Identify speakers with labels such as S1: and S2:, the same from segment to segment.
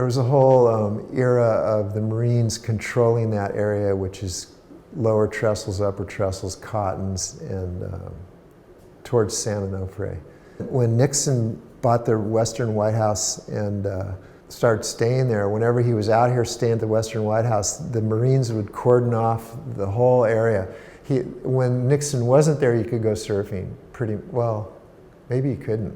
S1: was a whole era of the Marines controlling that area, which is lower Trestles, upper Trestles, Cottons, and towards San Onofre. When Nixon bought the Western White House and started staying there, whenever he was out here staying at the Western White House, the Marines would cordon off the whole area. When Nixon wasn't there, you could go surfing pretty well. Maybe you couldn't.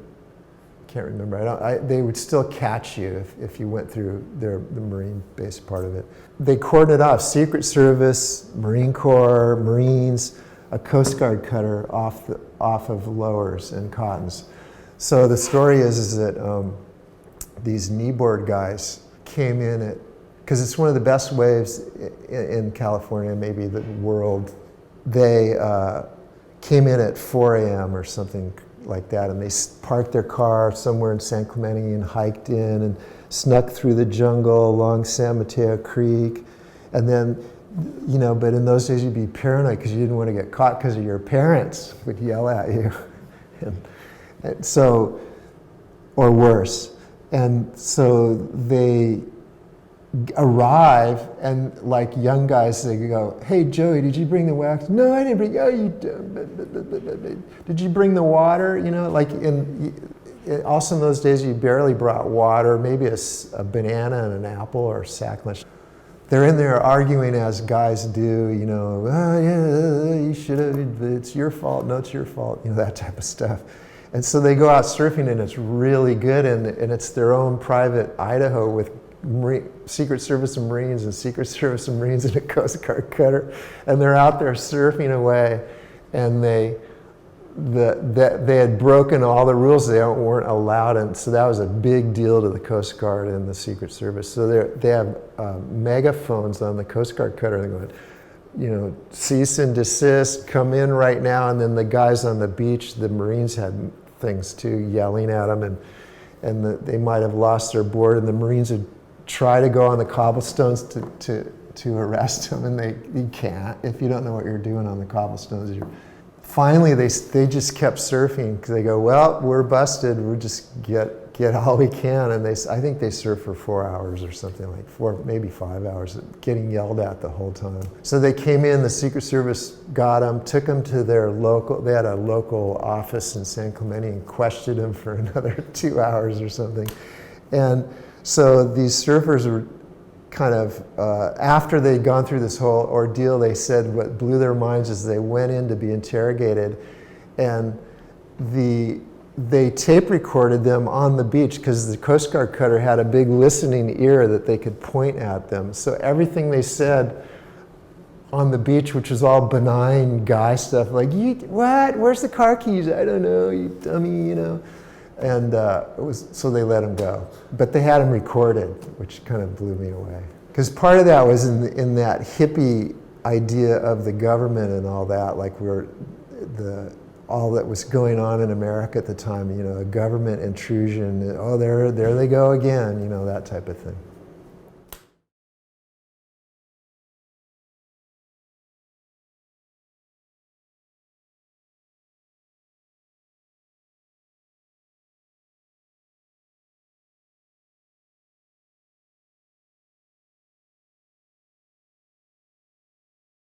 S1: Can't remember. They would still catch you if you went through the Marine base part of it. They cordoned it off. Secret Service, Marine Corps, Marines, a Coast Guard cutter off of Lowers and Cottons. So the story is that these kneeboard guys came in because it's one of the best waves in California, maybe the world. They came in at 4 a.m. or something like that, and they parked their car somewhere in San Clemente and hiked in and snuck through the jungle along San Mateo Creek. And then, but in those days you'd be paranoid because you didn't want to get caught because your parents would yell at you. and so, or worse. And so they arrive, and like young guys, they go, "Hey Joey, did you bring the wax?" "No, I didn't bring." "Oh, you did you bring the water?" Like also in those days, you barely brought water, maybe a banana and an apple or a sack lunch. They're in there arguing as guys do, "Oh yeah, you should have. It's your fault. No, it's your fault." That type of stuff. And so they go out surfing, and it's really good, and it's their own private Idaho with Secret Service and Marines and Secret Service and Marines and a Coast Guard cutter, and they're out there surfing away, and they had broken all the rules. They weren't allowed, and so that was a big deal to the Coast Guard and the Secret Service. So they have megaphones on the Coast Guard cutter. They're going, cease and desist, come in right now. And then the guys on the beach, the Marines had things too, yelling at them, and they might have lost their board, and the Marines would try to go on the cobblestones to arrest them, and you can't if you don't know what you're doing on the cobblestones. Finally, they just kept surfing because they go, "Well, we're busted. We'll just get all we can." And I think they surfed for 4 hours or something, like 4, maybe 5 hours, getting yelled at the whole time. So they came in. The Secret Service got them, took them to their local. They had a local office in San Clemente, and questioned them for another 2 hours or something. And so these surfers were kind of, after they'd gone through this whole ordeal, they said what blew their minds is they went in to be interrogated, and they tape recorded them on the beach because the Coast Guard cutter had a big listening ear that they could point at them. So everything they said on the beach, which was all benign guy stuff, like, "What? Where's the car keys?" "I don't know, you dummy," And so they let him go. But they had him recorded, which kind of blew me away. Because part of that was in that hippie idea of the government and all that, like all that was going on in America at the time, a government intrusion. "Oh, there they go again," that type of thing.